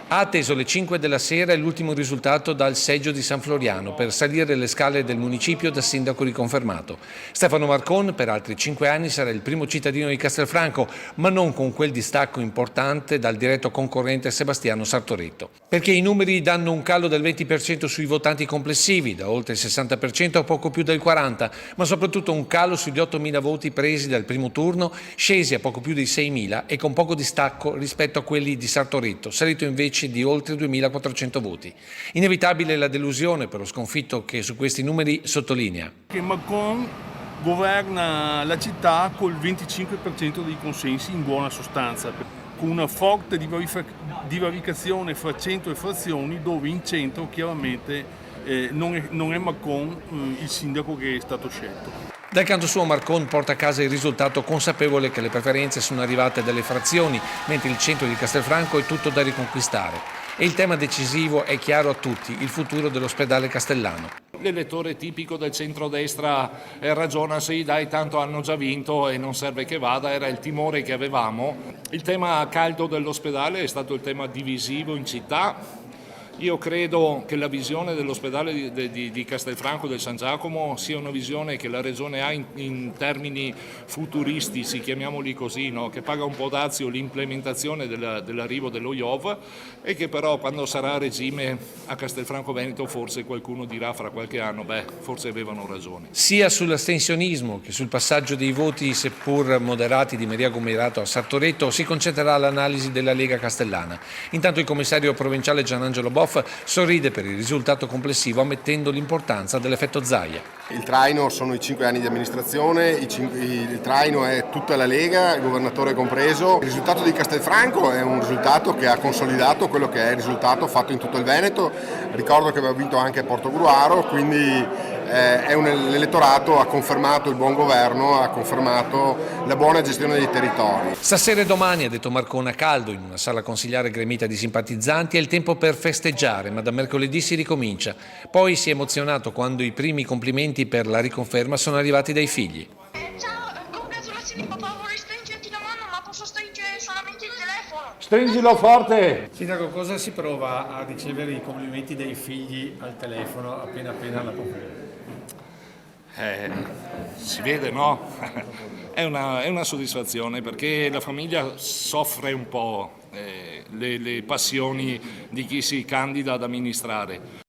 Ha atteso le 5 della sera e l'ultimo risultato dal seggio di San Floriano per salire le scale del municipio da sindaco riconfermato. Stefano Marcon per altri 5 anni sarà il primo cittadino di Castelfranco, ma non con quel distacco importante dal diretto concorrente Sebastiano Sartoretto. Perché i numeri danno un calo del 20% sui votanti complessivi, da oltre il 60% a poco più del 40%, ma soprattutto un calo sugli 8.000 voti presi dal primo turno, scesi a poco più di 6.000 e con poco distacco rispetto a quelli di Sartoretto, salito invece di oltre 2.400 voti. Inevitabile la delusione per lo sconfitto che su questi numeri sottolinea. Che Macron governa la città col 25% dei consensi in buona sostanza, con una forte divaricazione fra centro e frazioni, dove in centro chiaramente non è Macron il sindaco che è stato scelto. Dal canto suo Marcon porta a casa il risultato consapevole che le preferenze sono arrivate dalle frazioni, mentre il centro di Castelfranco è tutto da riconquistare. E il tema decisivo è chiaro a tutti, il futuro dell'ospedale castellano. L'elettore tipico del centrodestra ragiona, sì dai, tanto hanno già vinto e non serve che vada, era il timore che avevamo. Il tema caldo dell'ospedale è stato il tema divisivo in città. Io credo che la visione dell'ospedale di Castelfranco del San Giacomo sia una visione che la Regione ha in termini futuristici, chiamiamoli così, no? Che paga un po' dazio l'implementazione dell'arrivo dello IOV e che però quando sarà a regime a Castelfranco Veneto forse qualcuno dirà fra qualche anno, forse avevano ragione. Sia sull'astensionismo che sul passaggio dei voti, seppur moderati, di Maria Gomerato a Sartoretto si concentrerà l'analisi della Lega Castellana. Intanto il commissario provinciale Gianangelo Boff sorride per il risultato complessivo ammettendo l'importanza dell'effetto Zaia. Il traino sono i 5 anni di amministrazione, il traino è tutta la Lega, il governatore compreso. Il risultato di Castelfranco è un risultato che ha consolidato quello che è il risultato fatto in tutto il Veneto. Ricordo che aveva vinto anche Portogruaro, quindi l'elettorato ha confermato il buon governo, ha confermato la buona gestione dei territori. Stasera e domani, ha detto Marcon a caldo, in una sala consigliare gremita di simpatizzanti, è il tempo per festeggiare, ma da mercoledì si ricomincia. Poi si è emozionato quando i primi complimenti per la riconferma sono arrivati dai figli. Ciao, congratulazioni papà, vorrei stringerti la mano, ma posso stringere solamente il telefono. Stringilo forte! Sindaco, cosa si prova a ricevere i complimenti dei figli al telefono appena la conferma? Si vede, no? È una soddisfazione perché la famiglia soffre un po' le passioni di chi si candida ad amministrare.